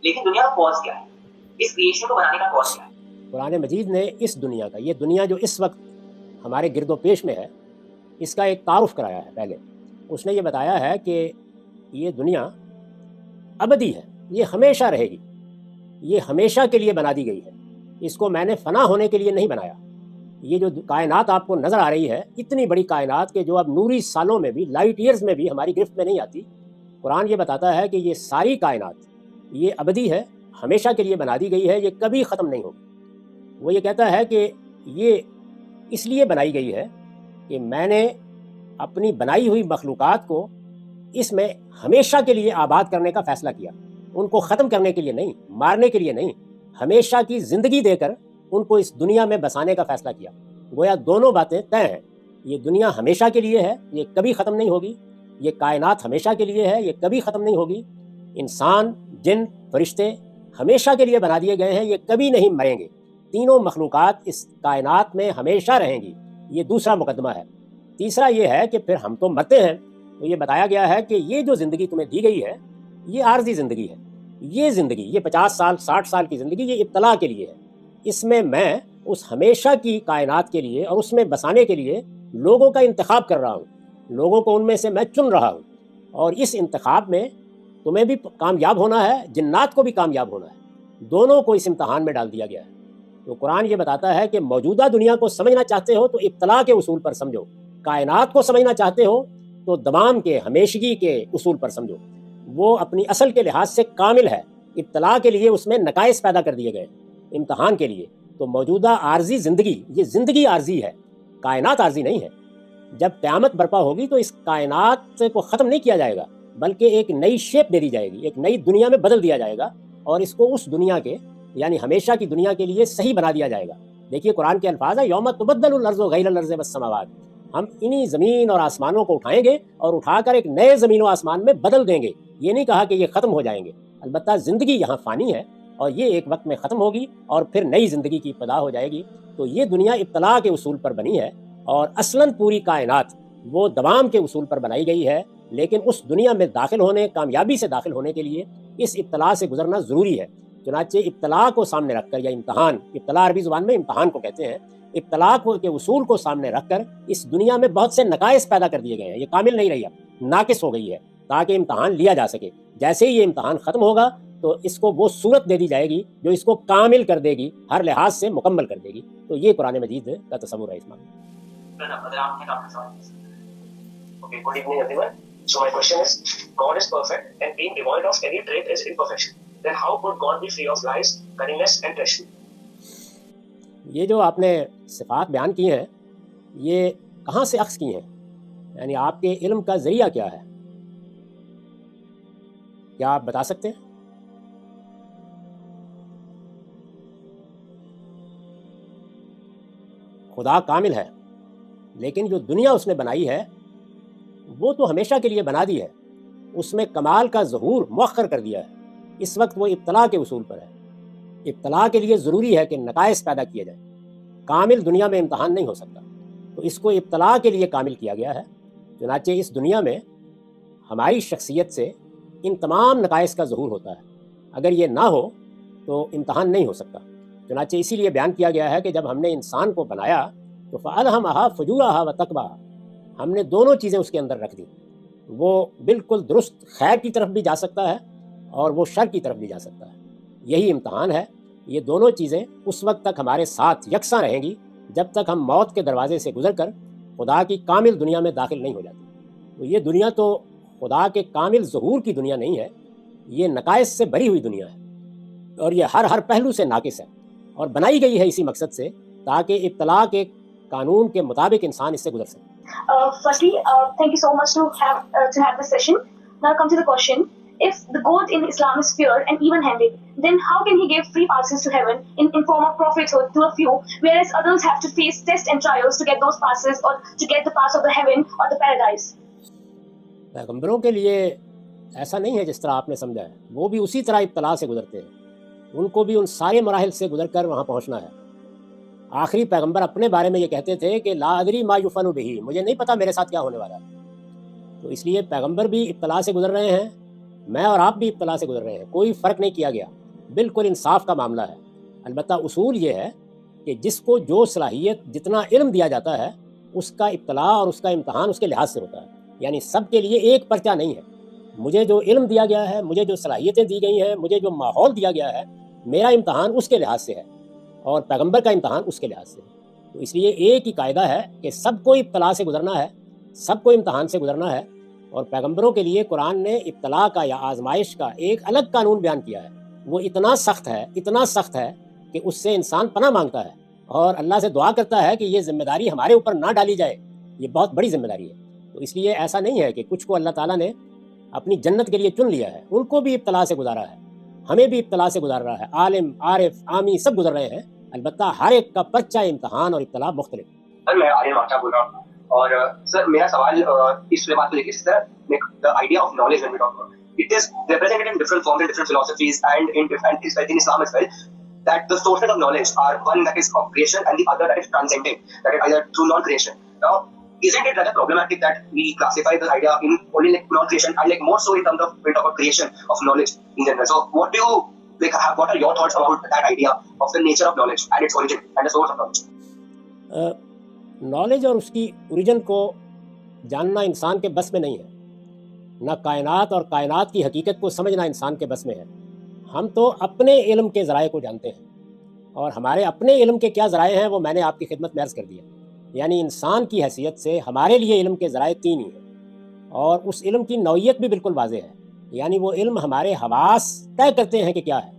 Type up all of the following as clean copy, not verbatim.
لیکن دنیا کا کاز کیا ہے, اس کریشن کو بنانے کا کاز کیا ہے؟ قرآن مجید نے اس دنیا کا, یہ دنیا جو اس وقت ہمارے گرد و پیش میں ہے, اس کا ایک تعارف کرایا ہے. پہلے اس نے یہ بتایا ہے کہ یہ دنیا ابدی ہے, یہ ہمیشہ رہے گی, یہ ہمیشہ کے لیے بنا دی گئی ہے, اس کو میں نے فنا ہونے کے لیے نہیں بنایا. یہ جو کائنات آپ کو نظر آ رہی ہے, اتنی بڑی کائنات کہ جو اب نوری سالوں میں بھی, لائٹ ایئرز میں بھی ہماری گرفت میں نہیں آتی, قرآن یہ بتاتا ہے کہ یہ ساری کائنات یہ ابدی ہے, ہمیشہ کے لیے بنا دی گئی ہے, یہ کبھی ختم نہیں ہوگی. وہ یہ کہتا ہے کہ یہ اس لیے بنائی گئی ہے کہ میں نے اپنی بنائی ہوئی مخلوقات کو اس میں ہمیشہ کے لیے آباد کرنے کا فیصلہ کیا, ان کو ختم کرنے کے لیے نہیں, مارنے کے لیے نہیں, ہمیشہ کی زندگی دے کر ان کو اس دنیا میں بسانے کا فیصلہ کیا. گویا دونوں باتیں طے ہیں, یہ دنیا ہمیشہ کے لیے ہے, یہ کبھی ختم نہیں ہوگی, یہ کائنات ہمیشہ کے لیے ہے, یہ کبھی ختم نہیں ہوگی, انسان, جن, فرشتے ہمیشہ کے لیے بنا دیے گئے ہیں, یہ کبھی نہیں مریں گے, تینوں مخلوقات اس کائنات میں ہمیشہ رہیں گی. یہ دوسرا مقدمہ ہے. تیسرا یہ ہے کہ پھر ہم تو مرتے ہیں, تو یہ بتایا گیا ہے کہ یہ جو زندگی تمہیں دی گئی ہے یہ عارضی زندگی ہے. یہ زندگی, یہ 50 سال 60 سال کی زندگی, یہ ابتلا کے لیے ہے. اس میں اس ہمیشہ کی کائنات کے لیے اور اس میں بسانے کے لیے لوگوں کا انتخاب کر رہا ہوں, لوگوں کو ان میں سے میں چن رہا ہوں, اور اس انتخاب میں تمہیں بھی کامیاب ہونا ہے, جنات کو بھی کامیاب ہونا ہے, دونوں کو اس امتحان میں ڈال دیا گیا ہے. تو قرآن یہ بتاتا ہے کہ موجودہ دنیا کو سمجھنا چاہتے ہو تو ابتلا کے اصول پر سمجھو, کائنات کو سمجھنا چاہتے ہو تو دوام کے, ہمیشگی کے اصول پر سمجھو. وہ اپنی اصل کے لحاظ سے کامل ہے, ابتلا کے لیے اس میں نقائص پیدا کر دیے گئے امتحان کے لیے. تو موجودہ عارضی زندگی, یہ زندگی عارضی ہے, کائنات عارضی نہیں ہے. جب قیامت برپا ہوگی تو اس کائنات کو ختم نہیں کیا جائے گا, بلکہ ایک نئی شیپ دے دی جائے گی, ایک نئی دنیا میں بدل دیا جائے گا, اور اس کو اس دنیا کے یعنی ہمیشہ کی دنیا کے لیے صحیح بنا دیا جائے گا. دیکھیے قرآن کے الفاظ ہیں, یوم تبدل الارض غیر الارض والسماوات, ہم انہی زمین اور آسمانوں کو اٹھائیں گے اور اٹھا کر ایک نئے زمین و آسمان میں بدل دیں گے. یہ نہیں کہا کہ یہ ختم ہو جائیں گے, البتہ زندگی یہاں فانی ہے اور یہ ایک وقت میں ختم ہوگی اور پھر نئی زندگی کی ابتدا ہو جائے گی. تو یہ دنیا ابتلا کے اصول پر بنی ہے, اور اصلاً پوری کائنات وہ دوام کے اصول پر بنائی گئی ہے. لیکن اس دنیا میں داخل ہونے, کامیابی سے داخل ہونے کے لیے اس ابتلا سے گزرنا ضروری ہے. چنانچہ ابتلا کو سامنے رکھ کر, یا امتحان, ابتلا عربی زبان میں امتحان کو کہتے ہیں, ابتلا کے اصول کو سامنے رکھ کر اس دنیا میں بہت سے نقائص پیدا کر دیے گئے ہیں. یہ کامل نہیں رہی, اب ناقص ہو گئی ہے, تاکہ امتحان لیا جا سکے. جیسے ہی یہ امتحان ختم ہوگا تو اس کو وہ صورت دے دی جائے گی جو اس کو کامل کر دے گی, ہر لحاظ سے مکمل کر دے گی. تو یہ قرآن مجید کا تصور ہے اس میں. Okay, good evening everyone. So my question is, God is perfect and being devoid of any trait is imperfection. Then how could God be free of lies, cunningness and treachery? یہ جو آپ نے صفات بیان کی ہیں, یہ کہاں سے اخذ کی ہیں, یعنی آپ کے علم کا ذریعہ کیا ہے, کیا آپ بتا سکتے ہیں؟ خدا کامل ہے, لیکن جو دنیا اس نے بنائی ہے وہ تو ہمیشہ کے لیے بنا دی ہے, اس میں کمال کا ظہور مؤخر کر دیا ہے. اس وقت وہ ابتلا کے اصول پر ہے. ابتلا کے لیے ضروری ہے کہ نقائص پیدا کیے جائیں, کامل دنیا میں امتحان نہیں ہو سکتا, تو اس کو ابتلا کے لیے کامل کیا گیا ہے. چنانچہ اس دنیا میں ہماری شخصیت سے ان تمام نقائص کا ظہور ہوتا ہے. اگر یہ نہ ہو تو امتحان نہیں ہو سکتا. چنانچہ اسی لیے بیان کیا گیا ہے کہ جب ہم نے انسان کو بنایا تو فَأَلْهَمَهَا فُجُورَهَا وَتَقْوَاهَا, ہم نے دونوں چیزیں اس کے اندر رکھ دی. وہ بالکل درست خیر کی طرف بھی جا سکتا ہے اور وہ شر کی طرف بھی جا سکتا ہے. یہی امتحان ہے. یہ دونوں چیزیں اس وقت تک ہمارے ساتھ یکساں رہیں گی جب تک ہم موت کے دروازے سے گزر کر خدا کی کامل دنیا میں داخل نہیں ہو جاتے. تو یہ دنیا تو خدا کے کامل ظہور کی دنیا نہیں ہے, یہ نقائص سے بھری ہوئی دنیا ہے, اور یہ ہر پہلو سے ناقص ہے, اور بنائی گئی ہے اسی مقصد سے تاکہ ابتلا کے قانون کے مطابق انسان اس سے گزر سکے. Firstly, thank you so much to have this session. Now come to the question. If the God in Islam is fair and even-handed, then how can he give free passes to heaven in form of prophethood to a few, whereas others have to face tests and trials to get those passes or to get the pass of the heaven or the paradise? پیغمبروں کے لیے ایسا نہیں ہے جس طرح آپ نے سمجھا ہے, وہ بھی اسی طرح ابتلا سے گزرتے ہیں, ان کو بھی ان سارے مراحل سے گزر کر وہاں پہنچنا ہے. آخری پیغمبر اپنے بارے میں یہ کہتے تھے کہ لا ادری ما یفعل بہ, مجھے نہیں پتا میرے ساتھ کیا ہونے والا ہے. تو اس لیے پیغمبر بھی ابتلا سے گزر رہے ہیں, میں اور آپ بھی ابتلا سے گزر رہے ہیں، کوئی فرق نہیں کیا گیا، بالکل انصاف کا معاملہ ہے۔ البتہ اصول یہ ہے کہ جس کو جو صلاحیت جتنا علم دیا جاتا ہے اس کا ابتلا اور اس کا امتحان اس کے لحاظ سے ہوتا ہے، یعنی سب کے لیے ایک پرچہ نہیں ہے۔ مجھے جو علم دیا گیا ہے، مجھے جو صلاحیتیں دی گئی ہیں، مجھے جو ماحول دیا گیا ہے، میرا امتحان اس کے لحاظ سے ہے اور پیغمبر کا امتحان اس کے لحاظ سے ہے۔ تو اس لیے ایک ہی قاعدہ ہے کہ سب کو ابتلا سے گزرنا ہے، سب کو امتحان سے گزرنا ہے، اور پیغمبروں کے لیے قرآن نے ابتلا کا یا آزمائش کا ایک الگ قانون بیان کیا ہے۔ وہ اتنا سخت ہے کہ اس سے انسان پناہ مانگتا ہے اور اللہ سے دعا کرتا ہے کہ یہ ذمہ داری ہمارے اوپر نہ ڈالی جائے، یہ بہت بڑی ذمہ داری ہے۔ تو اس لیے ایسا نہیں ہے کہ کچھ کو اللہ تعالیٰ نے اپنی جنت کے لیے چن لیا ہے، ان کو بھی ابتلا سے گزارا ہے، ہمیں بھی ابتلا سے گزار رہا ہے، عالم عارف عامی سب گزر رہے ہیں، البتہ ہر ایک کا پرچہ امتحان اور ابتلا مختلف۔ سر میں عالم واقعہ بول رہا ہوں، اور سر میرا سوال اس بات کو لے کے سر the idea of knowledge when we talk about it is represented in different forms in different philosophies and in Islam as well, that the sources of knowledge are one that is of creation and the other that is transcendent, that is either through non-creation. Now, isn't it rather problematic that we classify the idea in only like non-creation and like more so in terms of we talk about creation of knowledge in general? So what do you like have, what are your thoughts about that idea of the nature of knowledge and its origin and the source of knowledge? Knowledge اور اس کی origin کو جاننا انسان کے بس میں نہیں ہے، نہ کائنات اور کائنات کی حقیقت کو سمجھنا انسان کے بس میں ہے۔ ہم تو اپنے علم کے ذرائع کو جانتے ہیں، اور ہمارے اپنے علم کے کیا ذرائع ہیں وہ میں نے آپ کی خدمت میں عرض کر دیا۔ یعنی انسان کی حیثیت سے ہمارے لیے علم کے ذرائع 3 ہی ہیں، اور اس علم کی نوعیت بھی بالکل واضح ہے۔ یعنی وہ علم ہمارے حواس طے کرتے ہیں کہ کیا ہے۔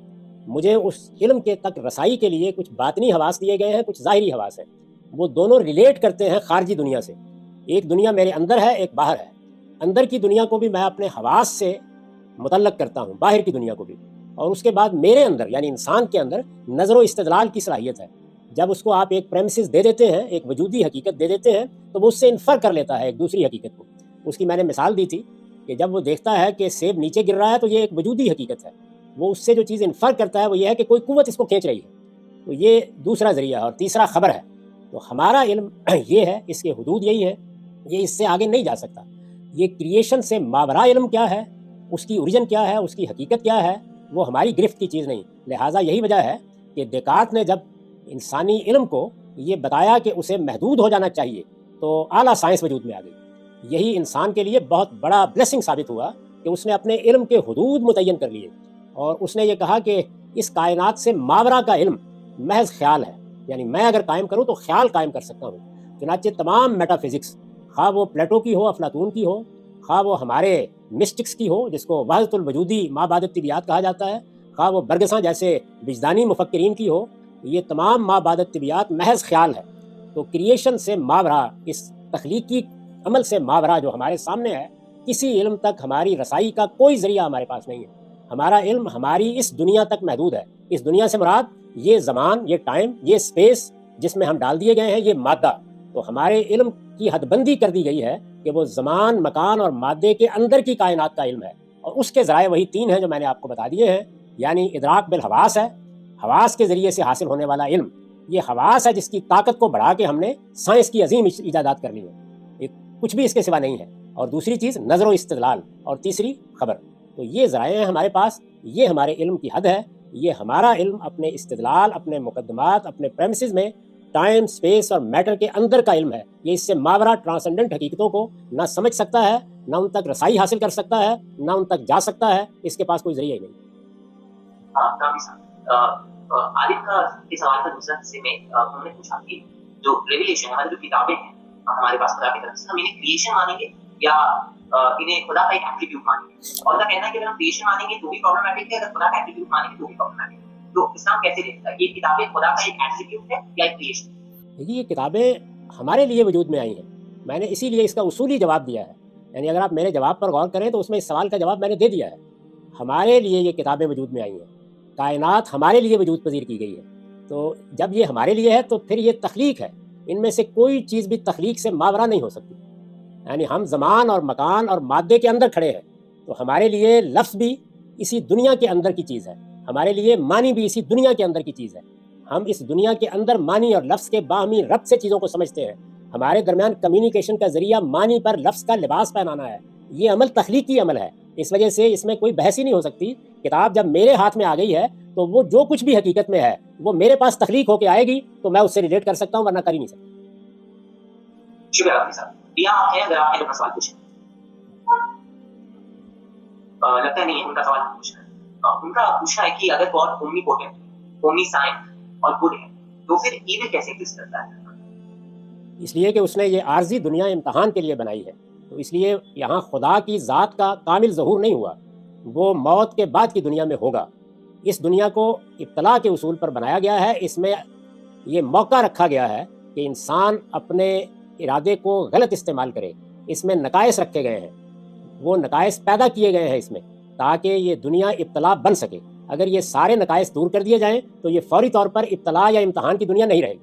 مجھے اس علم کے تک رسائی کے لیے کچھ باطنی حواس دیے گئے ہیں، کچھ ظاہری حواس ہیں، وہ دونوں ریلیٹ کرتے ہیں خارجی دنیا سے۔ ایک دنیا میرے اندر ہے، ایک باہر ہے۔ اندر کی دنیا کو بھی میں اپنے حواس سے متعلق کرتا ہوں، باہر کی دنیا کو بھی، اور اس کے بعد میرے اندر یعنی انسان کے اندر نظر و استدلال کی صلاحیت ہے۔ جب اس کو آپ ایک پریمسز دے دیتے ہیں، ایک وجودی حقیقت دے دیتے ہیں، تو وہ اس سے انفر کر لیتا ہے ایک دوسری حقیقت کو۔ اس کی میں نے مثال دی تھی کہ جب وہ دیکھتا ہے کہ سیب نیچے گر رہا ہے تو یہ ایک وجودی حقیقت ہے، وہ اس سے جو چیز انفر کرتا ہے وہ یہ ہے کہ کوئی قوت اس کو کھینچ رہی ہے۔ تو یہ دوسرا ذریعہ ہے، اور تیسرا خبر ہے۔ تو ہمارا علم یہ ہے، اس کے حدود یہی ہے، یہ اس سے آگے نہیں جا سکتا۔ یہ کریشن سے ماورا علم کیا ہے، اس کی اوریجن کیا ہے، اس کی حقیقت کیا ہے، وہ ہماری گرفت کی چیز نہیں۔ لہٰذا یہی وجہ ہے کہ دیکارت نے جب انسانی علم کو یہ بتایا کہ اسے محدود ہو جانا چاہیے تو اعلیٰ سائنس وجود میں آ گئی۔ یہی انسان کے لیے بہت بڑا بلیسنگ ثابت ہوا کہ اس نے اپنے علم کے حدود متعین کر لیے، اور اس نے یہ کہا کہ اس کائنات سے ماورا کا علم محض خیال ہے، یعنی میں اگر قائم کروں تو خیال قائم کر سکتا ہوں۔ چنانچہ تمام میٹا فزکس، خواہ وہ پلیٹو کی ہو، افلاطون کی ہو، خواہ وہ ہمارے مسٹکس کی ہو جس کو وحدت الوجودی مابعد الطبیعیات کہا جاتا ہے، خواہ وہ برگساں جیسے وجدانی مفکرین کی ہو، یہ تمام مابعد الطبیعیات محض خیال ہے۔ تو کریشن سے ماورا، اس تخلیقی عمل سے ماورا جو ہمارے سامنے ہے، کسی علم تک ہماری رسائی کا کوئی ذریعہ ہمارے پاس نہیں ہے۔ ہمارا علم ہماری اس دنیا تک محدود ہے۔ اس دنیا سے مراد یہ زمان، یہ ٹائم، یہ اسپیس جس میں ہم ڈال دیے گئے ہیں، یہ مادہ۔ تو ہمارے علم کی حد بندی کر دی گئی ہے کہ وہ زمان، مکان اور مادے کے اندر کی کائنات کا علم ہے، اور اس کے ذرائع وہی 3 ہیں جو میں نے آپ کو بتا دیے ہیں۔ یعنی ادراک بالحواس ہے، حواس کے ذریعے سے حاصل ہونے والا علم، یہ حواس ہے جس کی طاقت کو بڑھا کے ہم نے سائنس کی عظیم ایجادات کر لی ہے، یہ کچھ بھی اس کے سوا نہیں ہے۔ اور دوسری چیز نظر و استدلال، اور تیسری خبر۔ تو یہ ذرائع ہیں ہمارے پاس، یہ ہمارے علم کی حد ہے۔ یہ ہمارا علم اپنے استدلال، اپنے مقدمات، اپنے پریمسز میں ٹائم، اسپیس اور میٹر کے اندر کا علم ہے۔ یہ اس سے ماورا ٹرانسینڈنٹ حقیقتوں کو نہ سمجھ سکتا ہے، نہ ان تک رسائی حاصل کر سکتا ہے، نہ ان تک جا سکتا ہے، اس کے پاس کوئی ذریعہ ہی نہیں۔ عالم کا اس سوال کا دوسرا حصے میں ہم نے پوچھا کہ جو ریویلیشن ہماری جو کتابیں ہیں ہمارے پاس خدا کی طرف سے، ہم انہیں کریشن مانیں گے یا انہیں خدا کا ایک ایٹریبیوٹ مانیں گے؟ اور کا کہنا ہے کہ اگر ہم کریشن مانیں گے تو بھی پرابلمٹک ہے، اگر خدا کا ایٹریبیوٹ مانیں گے تو بھی پرابلمٹک ہے۔ تو اسلام کیسے دیکھتا ہے یہ کتابیں خدا کا ایک ایٹریبیوٹ ہے یا ایک کریشن؟ دیکھیے، یہ کتابیں ہمارے لیے وجود میں آئی ہیں، میں نے اسی لیے اس کا اصولی جواب دیا ہے۔ یعنی اگر آپ میرے جواب پر غور کریں تو اس میں اس سوال کا جواب میں نے دے دیا ہے۔ ہمارے لیے یہ کتابیں وجود میں آئی ہیں، کائنات ہمارے لیے وجود پذیر کی گئی ہے۔ تو جب یہ ہمارے لیے ہے تو پھر یہ تخلیق ہے، ان میں سے کوئی چیز بھی تخلیق سے ماورا نہیں ہو سکتی۔ یعنی ہم زمان اور مکان اور مادے کے اندر کھڑے ہیں، تو ہمارے لیے لفظ بھی اسی دنیا کے اندر کی چیز ہے، ہمارے لیے معنی بھی اسی دنیا کے اندر کی چیز ہے۔ ہم اس دنیا کے اندر معنی اور لفظ کے باہمی ربط سے چیزوں کو سمجھتے ہیں۔ ہمارے درمیان کمیونیکیشن کا ذریعہ معنی پر لفظ کا لباس پہنانا ہے۔ یہ عمل تخلیقی عمل ہے، اس وجہ سے اس میں کوئی بحث ہی نہیں ہو سکتی. کتاب جب میرے ہاتھ میں آ گئی ہے تو وہ جو کچھ بھی حقیقت میں ہے وہ میرے پاس تخلیق ہو کے آئے گی تو میں اس سے ریلیٹ کر سکتا ہوں, ورنہ کر ہی نہیں سکتا. شکریہ آپ صاحب. یا آپ ہیں, اگر آپ ہیں اپنا سوال پوچھیں. لگتا ہے نہیں ان کا سوال پوچھنا ہے. ان کا پوچھنا ہے کہ اگر گاڈ اومنی پوٹنٹ, اومنی سائنٹ اور گڈ ہے تو پھر ایون کیسے ایگزسٹ کرتا ہے؟ اس لیے کہ اس نے یہ عارضی دنیا امتحان کے لیے بنائی ہے, تو اس لیے یہاں خدا کی ذات کا کامل ظہور نہیں ہوا, وہ موت کے بعد کی دنیا میں ہوگا. اس دنیا کو ابتلاء کے اصول پر بنایا گیا ہے. اس میں یہ موقع رکھا گیا ہے کہ انسان اپنے ارادے کو غلط استعمال کرے. اس میں نقائص رکھے گئے ہیں, وہ نقائص پیدا کیے گئے ہیں اس میں تاکہ یہ دنیا ابتلاء بن سکے. اگر یہ سارے نقائص دور کر دیے جائیں تو یہ فوری طور پر ابتلاء یا امتحان کی دنیا نہیں رہے گی.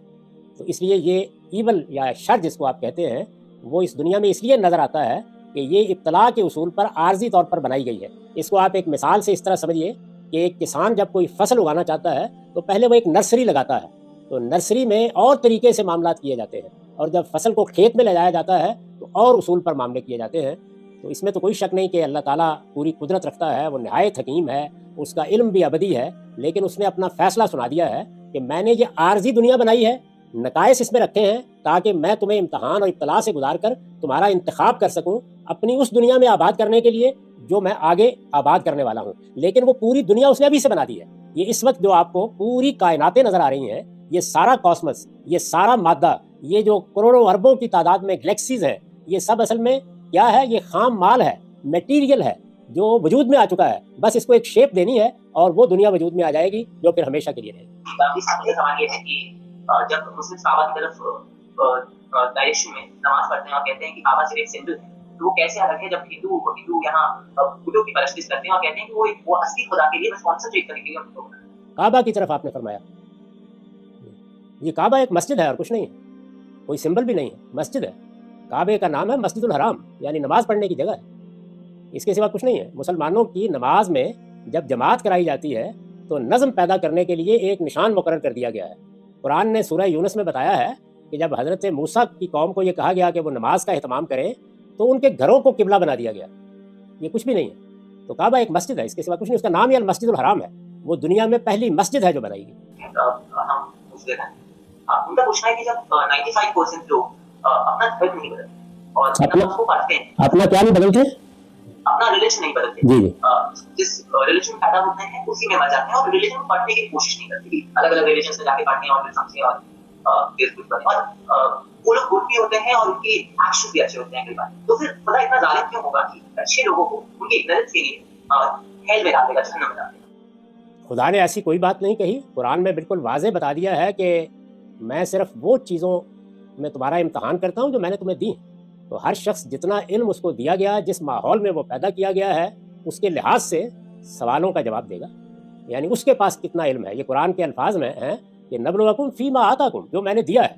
تو اس لیے یہ ایول یا شر جس کو آپ کہتے ہیں وہ اس دنیا میں اس لیے نظر آتا ہے کہ یہ ابتلاء کے اصول پر عارضی طور پر بنائی گئی ہے. اس کو آپ ایک مثال سے اس طرح سمجھیے کہ ایک کسان جب کوئی فصل اگانا چاہتا ہے تو پہلے وہ ایک نرسری لگاتا ہے, تو نرسری میں اور طریقے سے معاملات کیے جاتے ہیں, اور جب فصل کو کھیت میں لے جایا جاتا ہے تو اور اصول پر معاملے کیے جاتے ہیں. تو اس میں تو کوئی شک نہیں کہ اللہ تعالیٰ پوری قدرت رکھتا ہے, وہ نہایت حکیم ہے, اس کا علم بھی ابدی ہے, لیکن اس نے اپنا فیصلہ سنا دیا ہے کہ میں نے یہ عارضی دنیا بنائی ہے, نقائص اس میں رکھے ہیں تاکہ میں تمہیں امتحان اور ابتلاء سے گزار کر تمہارا انتخاب کر سکوں اپنی اس دنیا میں آباد کرنے کے لیے جو میں آگے آباد کرنے والا ہوں. لیکن وہ پوری دنیا اس نے ابھی سے بنا دی ہے. یہ اس وقت جو آپ کو پوری کائناتیں نظر آ رہی ہیں, یہ سارا کاسمس, یہ سارا مادہ, یہ جو کروڑوں اربوں کی تعداد میں گلیکسیز ہیں, یہ سب اصل میں کیا ہے؟ یہ خام مال ہے, میٹیریل ہے جو وجود میں آ چکا ہے. بس اس کو ایک شیپ دینی ہے اور وہ دنیا وجود میں آ جائے گی جو پھر ہمیشہ کے لیے رہے گی. باقی سوال یہ ہے کہ جب مسلم کعبہ کی طرف ڈائریکشن میں نماز پڑھتے ہیں اور کہتے ہیں کہ کعبہ صرف ایک سمبل ہے, تو وہ کیسے الگ ہے جب ہندو یہاں بتوں کی پرستش کرتے ہیں اور کہتے ہیں کہ وہ اصلی خدا کے لیے بس کانسنٹریٹ کرنے کے لیے ان کو کعبہ کی طرف آپ نے فرمایا. یہ کعبہ ایک مسجد ہے اور کچھ نہیں ہے, کوئی سمبل بھی نہیں ہے, مسجد ہے. کعبے کا نام ہے مسجد الحرام, یعنی نماز پڑھنے کی جگہ ہے, اس کے سوا کچھ نہیں ہے. مسلمانوں کی نماز میں جب جماعت کرائی جاتی ہے تو نظم پیدا کرنے کے لیے ایک نشان مقرر کر دیا گیا ہے. قرآن نے سورہ یونس میں بتایا ہے کہ جب حضرت موسیٰ کی قوم کو یہ کہا گیا کہ وہ نماز کا اہتمام کریں تو ان کے گھروں کو قبلہ بنا دیا گیا. یہ کچھ بھی نہیں ہے. تو کعبہ ایک مسجد ہے, اس کے سوا کچھ نہیں. اس کا نام ہی المسجد الحرام ہے, وہ دنیا میں پہلی مسجد ہے جو بنائی گئی. ان کا پوچھنا ہے کہ جب 95% لوگ اپنا دھرم نہیں بدلتے اور نماز کو پڑھتے ہیں, اپنا کیا نہیں بدلتے؟ اپنا ریلیجن نہیں بدلتے, جی جی, جس ریلیجن پیدا ہوتے ہیں اسی میں مر جاتے ہیں اور ریلیجن کو پڑھنے کی کوشش نہیں کرتے, الگ الگ ریلیجن میں جا کے پڑھتے ہیں اور پھر سمجھیں اور پھر کچھ کرتے ہیں, اور وہ لوگ گڈ بھی ہوتے ہیں اور ان کے ایکشن بھی اچھے ہوتے ہیں کئی بار. تو پھر خدا اتنا ظالم کیوں ہوگا کہ اچھے لوگوں کو ان کی اگنورینس کے لیے ہیل میں ڈال دے گا, جہنم میں ڈال دے گا؟ خدا نے ایسی کوئی بات نہیں کہی. قرآن میں بالکل واضح بتا دیا ہے کہ میں صرف وہ چیزوں میں تمہارا امتحان کرتا ہوں جو میں نے تمہیں دی. تو ہر شخص جتنا علم اس کو دیا گیا, جس ماحول میں وہ پیدا کیا گیا ہے, اس کے لحاظ سے سوالوں کا جواب دے گا. یعنی اس کے پاس کتنا علم ہے. یہ قرآن کے الفاظ میں ہیں کہ نبلوکم فیما آتاکم, جو میں نے دیا ہے.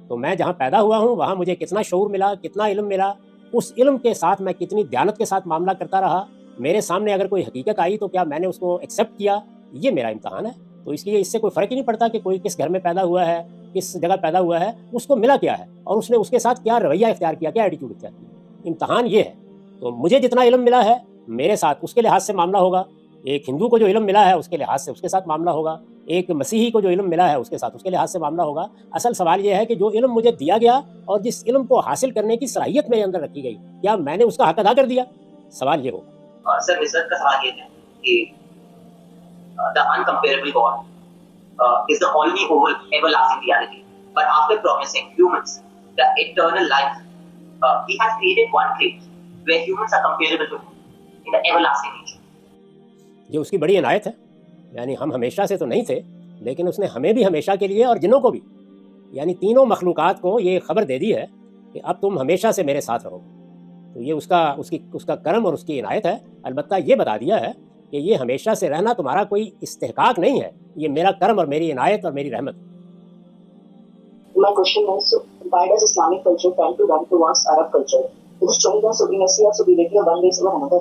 تو میں جہاں پیدا ہوا ہوں وہاں مجھے کتنا شعور ملا, کتنا علم ملا, اس علم کے ساتھ میں کتنی دیانت کے ساتھ معاملہ کرتا رہا. میرے سامنے اگر کوئی حقیقت آئی تو کیا میں نے اس کو ایکسیپٹ کیا, یہ میرا امتحان ہے. تو اس لیے اس سے کوئی فرق ہی نہیں پڑتا کہ کوئی کس گھر میں پیدا ہوا ہے, کس جگہ پیدا ہوا ہے, اس کو ملا کیا ہے اور اس نے اس کے ساتھ کیا رویہ اختیار کیا, کیا ایٹیٹیوڈ اختیار کیا. امتحان یہ ہے. تو مجھے جتنا علم ملا ہے میرے ساتھ اس کے لحاظ سے معاملہ ہوگا. ایک ہندو کو جو علم ملا ہے اس کے لحاظ سے اس کے ساتھ معاملہ ہوگا. ایک مسیحی کو جو علم ملا ہے اس کے ساتھ اس کے لحاظ سے معاملہ ہوگا. اصل سوال یہ ہے کہ جو علم مجھے دیا گیا اور جس علم کو حاصل کرنے کی صلاحیت میرے اندر رکھی گئی, کیا میں نے اس کا حق ادا کر دیا؟ سوال یہ ہوگا. سر نصرت کا سوال یہ ہے کہ the uncomparable God is the only everlasting reality, but after promising humans the eternal life, he has created one place where humans are comparable to him in the everlasting nature. یہ اس کی بڑی عنایت ہے. یعنی ہم ہمیشہ سے تو نہیں تھے, لیکن اس نے ہمیں بھی ہمیشہ کے لیے اور جنوں کو بھی, یعنی تینوں مخلوقات کو یہ خبر دے دی ہے کہ اب تم ہمیشہ سے میرے ساتھ رہو. تو یہ اس کا کرم اور اس کی عنایت ہے. البتہ یہ بتا دیا ہے کہ یہ ہمیشہ سے رہنا تمہارا کوئی استحقاق نہیں ہے, یہ میرا کرم اور میری عنایت اور میری رحمت. My question is, why does Islamic culture tend to run towards Arab culture? It is showing the supremacy of superiority of one race over another.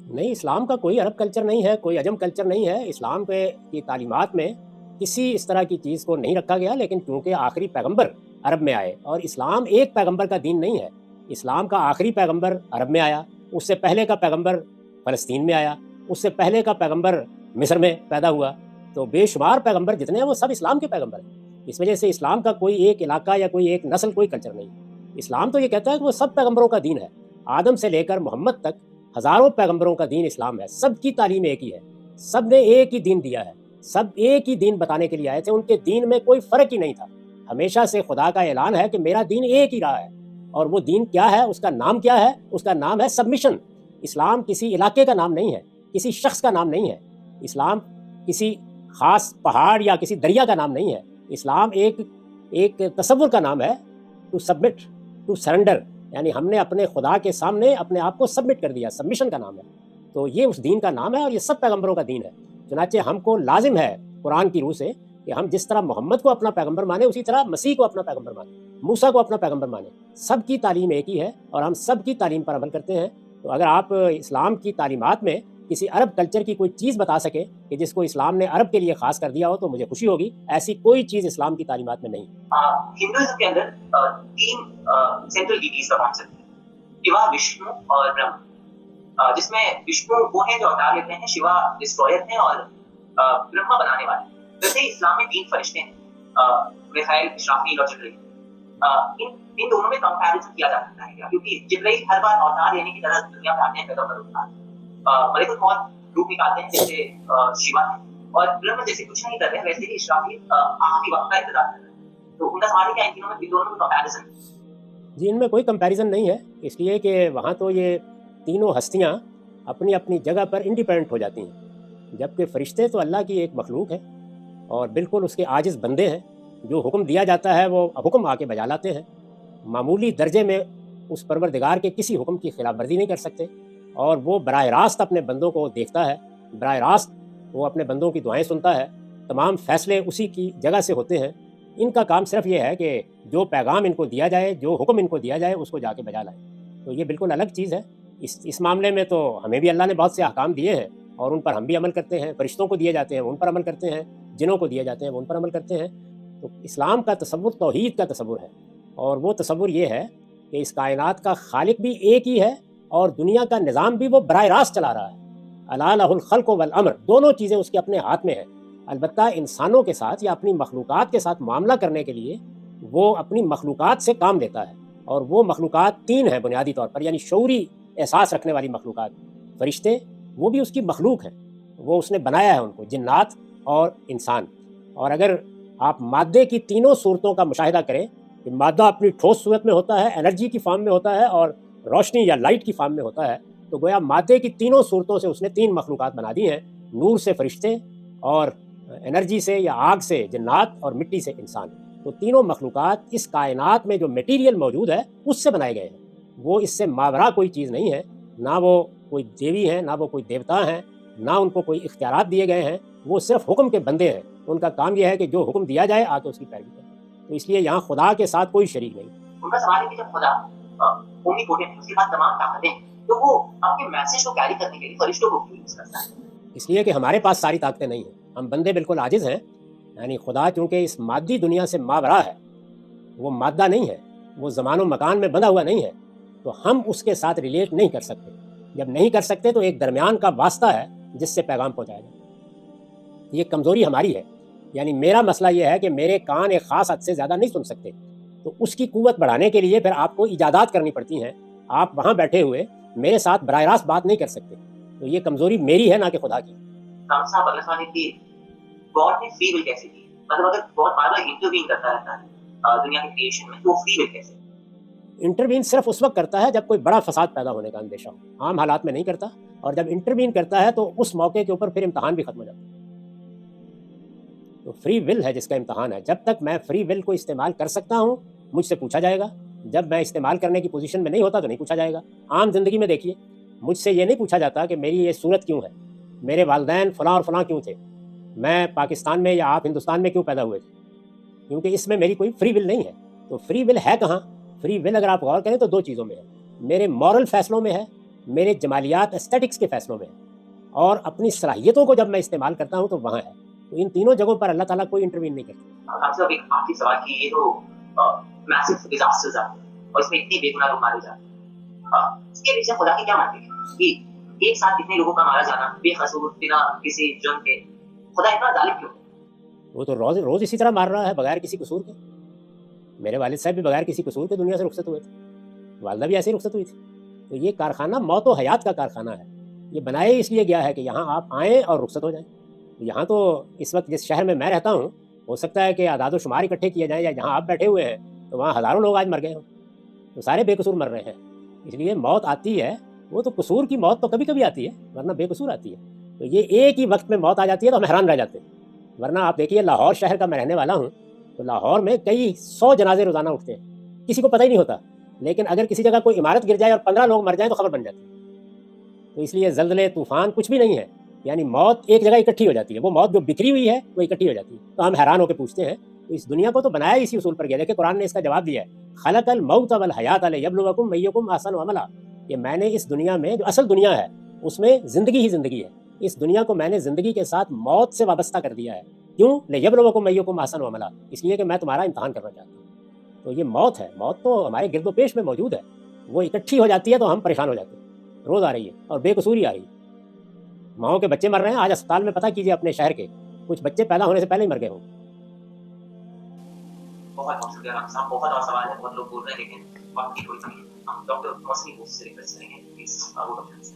نہیں, اسلام کا کوئی عرب کلچر نہیں ہے, کوئی عجم کلچر نہیں ہے. اسلام کی تعلیمات میں کسی اس طرح کی چیز کو نہیں رکھا گیا, لیکن چونکہ آخری پیغمبر عرب میں آئے اور اسلام ایک پیغمبر کا دین نہیں ہے. اسلام کا آخری پیغمبر عرب میں آیا, اس سے پہلے کا پیغمبر فلسطین میں آیا، اس سے پہلے کا پیغمبر مصر میں پیدا ہوا. تو بے شمار پیغمبر جتنے ہیں وہ سب اسلام کے پیغمبر ہیں. اس وجہ سے اسلام کا کوئی ایک علاقہ یا کوئی ایک نسل کوئی کلچر نہیں. اسلام تو یہ کہتا ہے کہ وہ سب پیغمبروں کا دین ہے. آدم سے لے کر محمد تک ہزاروں پیغمبروں کا دین اسلام ہے. سب کی تعلیم ایک ہی ہے، سب نے ایک ہی دین دیا ہے، سب ایک ہی دین بتانے کے لیے آئے تھے. ان کے دین میں کوئی فرق ہی نہیں تھا. ہمیشہ سے خدا کا اعلان ہے کہ میرا دین ایک ہی رہا ہے. اور وہ دین کیا ہے، اس کا نام کیا ہے؟ اس کا نام ہے سبمیشن. اسلام کسی علاقے کا نام نہیں ہے، کسی شخص کا نام نہیں ہے. اسلام کسی خاص پہاڑ یا کسی دریا کا نام نہیں ہے. اسلام ایک تصور کا نام ہے، ٹو سبمٹ، ٹو سرنڈر. یعنی ہم نے اپنے خدا کے سامنے اپنے آپ کو سبمٹ کر دیا، سبمیشن کا نام ہے. تو یہ اس دین کا نام ہے اور یہ سب پیغمبروں کا دین ہے. چنانچہ ہم کو لازم ہے قرآن کی روح سے کہ ہم جس طرح محمد کو اپنا پیغمبر مانیں، اسی طرح مسیح کو اپنا پیغمبر مانیں، موسیٰ کو اپنا پیغمبر مانیں. سب کی تعلیم ایک ہی ہے اور ہم سب کی تعلیم پر عمل کرتے ہیں. تو اگر آپ اسلام کی تعلیمات میں کسی عرب کلچر کی کوئی چیز بتا سکے کہ جس کو اسلام نے عرب کے لیے خاص کر دیا ہو تو مجھے خوشی ہوگی. ایسی کوئی چیز اسلام کی تعلیمات میں نہیں. ہندوازم کے اندر 3 سینٹرل ڈیٹیز کا کانسیپٹ ہے، شیوا، وشنو اور برہما. جس میں وشنو وہ ہیں جو اوتار لیتے ہیں، شیوا ڈسٹرائر ہیں اور برہما بنانے والے. ویسے ہی اسلام میں 3 فرشتے ہیں، میخائیل، اسرافیل اور جبرائیل. ان دونوں میں کمپیریزن کیا جا سکتا ہے کیونکہ جبرائیل ہر بار اوتار لینے کی طرح دنیا میں آتے ہیں، پیغمبر ہوتا ہے، ملک الموت روح نکالتے ہیں جیسے شیوا ہے، اور برہما جیسے کچھ نہیں کر رہے ویسے ہی اسرافیل آخری وقت کا انتظار کر رہے ہیں. تو ان کا سوال ہے کہ ان دونوں میں کمپیریزن. جی، ان میں کوئی کمپیریزن نہیں ہے، اس لیے کہ وہاں تو یہ تینوں ہستیاں اپنی اپنی جگہ پر انڈیپینڈنٹ ہو جاتی ہیں، جبکہ فرشتے تو اللہ کی ایک مخلوق ہے اور بالکل اس کے عاجز بندے ہیں. جو حکم دیا جاتا ہے وہ حکم آ کے بجا لاتے ہیں. معمولی درجے میں اس پروردگار کے کسی حکم کی خلاف ورزی نہیں کر سکتے، اور وہ براہ راست اپنے بندوں کو دیکھتا ہے، براہ راست وہ اپنے بندوں کی دعائیں سنتا ہے. تمام فیصلے اسی کی جگہ سے ہوتے ہیں. ان کا کام صرف یہ ہے کہ جو پیغام ان کو دیا جائے، جو حکم ان کو دیا جائے، اس کو جا کے بجا لائیں. تو یہ بالکل الگ چیز ہے. اس معاملے میں تو ہمیں بھی اللہ نے بہت سے احکام دیے ہیں اور ان پر ہم بھی عمل کرتے ہیں. فرشتوں کو دیے جاتے ہیں، ان پر عمل کرتے ہیں. جنوں کو دیے جاتے ہیں، وہ ان پر عمل کرتے ہیں. تو اسلام کا تصور توحید کا تصور ہے، اور وہ تصور یہ ہے کہ اس کائنات کا خالق بھی ایک ہی ہے اور دنیا کا نظام بھی وہ براہ راست چلا رہا ہے. الا لہ الخلق والامر، دونوں چیزیں اس کے اپنے ہاتھ میں ہیں. البتہ انسانوں کے ساتھ یا اپنی مخلوقات کے ساتھ معاملہ کرنے کے لیے وہ اپنی مخلوقات سے کام لیتا ہے، اور وہ مخلوقات 3 ہیں بنیادی طور پر، یعنی شعوری احساس رکھنے والی مخلوقات. فرشتے وہ بھی اس کی مخلوق ہیں، وہ اس نے بنایا ہے ان کو، جنات اور انسان. اور اگر آپ مادے کی تینوں صورتوں کا مشاہدہ کریں کہ مادہ اپنی ٹھوس صورت میں ہوتا ہے، انرجی کی فارم میں ہوتا ہے، اور روشنی یا لائٹ کی فارم میں ہوتا ہے، تو گویا مادے کی تینوں صورتوں سے اس نے 3 مخلوقات بنا دی ہیں. نور سے فرشتے، اور انرجی سے یا آگ سے جنات، اور مٹی سے انسان. تو تینوں مخلوقات اس کائنات میں جو میٹیریل موجود ہے اس سے بنائے گئے ہیں. وہ اس سے ماورا کوئی چیز نہیں ہے. نہ وہ کوئی دیوی ہیں، نہ وہ کوئی دیوتا ہیں، نہ ان کو کوئی اختیارات دیے گئے ہیں. وہ صرف حکم کے بندے ہیں. ان کا کام یہ ہے کہ جو حکم دیا جائے آ کے اس کی پیروی کریں. تو اس لیے یہاں خدا کے ساتھ کوئی شریک نہیں. ان کا سوال ہے کہ جب خدا اومنی پوٹنٹ ہے، اس کے پاس تمام طاقتیں ہیں، تو وہ اپنے میسج کو کیری کرنے کے لیے فرشتوں کو کیوں یوز کرتا ہے؟ اس لیے کہ ہمارے پاس ساری طاقتیں نہیں ہیں. ہم بندے بالکل عاجز ہیں. یعنی خدا چونکہ اس مادی دنیا سے ماورا ہے، وہ مادہ نہیں ہے، وہ زمان و مکان میں بندھا ہوا نہیں ہے، تو ہم اس کے ساتھ ریلیٹ نہیں کر سکتے. جب نہیں کر سکتے تو ایک درمیان کا واسطہ ہے جس سے پیغام پہنچایا جائے. یہ کمزوری ہماری ہے. یعنی میرا مسئلہ یہ ہے کہ میرے کان ایک خاص حد سے زیادہ نہیں سن سکتے، تو اس کی قوت بڑھانے کے لیے پھر آپ کو ایجادات کرنی پڑتی ہیں. آپ وہاں بیٹھے ہوئے میرے ساتھ براہ راست بات نہیں کر سکتے. تو یہ کمزوری میری ہے، نہ کہ خدا کی. صاحب اگلا سوال ہے کہ گاڈ نے فری ول کیسے دی؟ مطلب اگر گاڈ بار بار انٹروین کرتا رہتا ہے دنیا کے کریشن میں، تو فری ول کیسے؟ انٹروین صرف اس وقت کرتا ہے جب کوئی بڑا فساد پیدا ہونے کا اندیشہ ہو. عام حالات میں نہیں کرتا. اور جب انٹروین کرتا ہے تو اس موقع کے اوپر پھر امتحان بھی ختم ہو جاتا ہے. تو فری ول ہے جس کا امتحان ہے. جب تک میں فری ول کو استعمال کر سکتا ہوں مجھ سے پوچھا جائے گا. جب میں استعمال کرنے کی پوزیشن میں نہیں ہوتا تو نہیں پوچھا جائے گا. عام زندگی میں دیکھیے، مجھ سے یہ نہیں پوچھا جاتا کہ میری یہ صورت کیوں ہے، میرے والدین فلاں اور فلاں کیوں تھے، میں پاکستان میں یا آپ ہندوستان میں کیوں پیدا ہوئے تھے، کیونکہ اس میں میری کوئی فری ول نہیں ہے. تو فری ول ہے کہاں؟ فری ول اگر آپ غور کریں تو 2 چیزوں میں ہے. میرے مورل فیصلوں میں ہے، میرے جمالیات اسٹیٹکس کے فیصلوں میں ہے، اور اپنی صلاحیتوں کو جب میں استعمال کرتا ہوں تو وہاں ہے. تو ان تینوں جگہوں پر اللہ تعالیٰ کوئی انٹروین نہیں کرتا. آپ سے ایک آخری سوال کہ یہ تو میسو ڈیزاسٹرز آتے ہیں اور اس میں اتنی بے گناہ لوگ مارے جاتے ہیں، اس کے پیچھے خدا کی کیا مانتے ہیں کہ ایک ساتھ اتنے لوگوں کا مارا جانا بے قصور بنا کسی جرم کے، خدا اتنا ظالم کیوں؟ وہ تو روز روز اسی طرح مار رہا ہے بغیر کسی قصور کے. میرے والد صاحب بھی بغیر کسی قصور کے دنیا سے رخصت ہوئے تھے، والدہ بھی ایسے ہی رخصت ہوئی تھی. تو یہ کارخانہ موت و حیات کا کارخانہ ہے. یہ بنایا اس لیے گیا ہے کہ یہاں آپ آئیں اور رخصت ہو جائیں. یہاں تو اس وقت جس شہر میں رہتا ہوں ہو سکتا ہے کہ اعداد و شمار اکٹھے کیے جائیں، یا جہاں آپ بیٹھے ہوئے ہیں تو وہاں ہزاروں لوگ آج مر گئے ہوں. تو سارے بے قصور مر رہے ہیں. اس لیے موت آتی ہے، وہ تو قصور کی موت تو کبھی کبھی آتی ہے، ورنہ بے قصور آتی ہے. تو یہ ایک ہی وقت میں موت آ جاتی ہے تو ہم حیران رہ جاتے ہیں. ورنہ آپ دیکھیے لاہور شہر کا میں رہنے والا ہوں، تو لاہور میں کئی 100 جنازے روزانہ اٹھتے ہیں، کسی کو پتہ ہی نہیں ہوتا. لیکن اگر کسی جگہ کوئی عمارت گر جائے اور 15 لوگ مر جائیں تو خبر بن جاتی ہے. تو اس لیے زلزلے طوفان کچھ بھی نہیں ہے، یعنی موت ایک جگہ اکٹھی ہو جاتی ہے. وہ موت جو بکھری ہوئی ہے وہ اکٹھی ہو جاتی ہے. تو ہم حیران ہو کے پوچھتے ہیں تو اس دنیا کو تو بنایا اسی اصول پر گیا. دیکھیں قرآن نے اس کا جواب دیا ہے، خلق الموت والحیات لیبلوکم ایکم احسن عملا. کہ میں نے اس دنیا میں جو اصل دنیا ہے اس میں زندگی ہی زندگی ہے. اس دنیا کو میں نے زندگی کے ساتھ موت سے وابستہ کر دیا ہے. کیوں؟ لیبلوکم ایکم احسن عملا، اس لیے کہ میں تمہارا امتحان کرنا چاہتا ہوں. تو یہ موت ہے، موت تو ہمارے گرد و پیش میں موجود ہے. وہ اکٹھی ہو جاتی ہے تو ہم پریشان ہو جاتے ہیں. روز آ رہی ہے اور بے قصور ہی آ رہی ہے. ماؤں کے بچے مر رہے ہیں. آج اسپتال میں پتہ کیجیے اپنے شہر کے کچھ بچے پیدا ہونے سے پہلے ہی مر گئے ہوں. بہت بہت شکریہ ڈاکٹر صاحب. بہت اور سوال ہے، بہت لوگ بول رہے ہیں لیکن وقت کی کوئی کمی نہیں. ہم ڈاکٹر روشنی کو سے ریکویسٹ کریں گے please.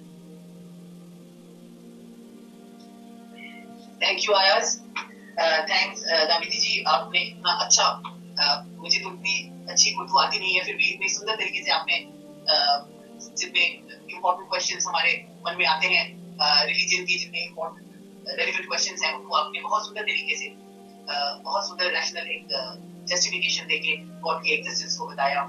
Thank you Ayaz. Thanks دامیدی جی، آپ نے اتنا اچھا، مجھے تو اتنی اچھی اردو آتی نہیں ہے، پھر بھی اتنی سندر طریقے سے آپ نے جتنے امپورٹنٹ کوشچنس ہمارے من میں آتے ہیں ریلیجن کی، جتنے امپورٹنٹ ریلیونٹ کوشچنس ہیں ان کو آپ نے بہت سندر طریقے سے، بہت سندر ریشنل ایک جسٹیفیکیشن دے کے گاڈ کی ایگزسٹنس کو بتایا.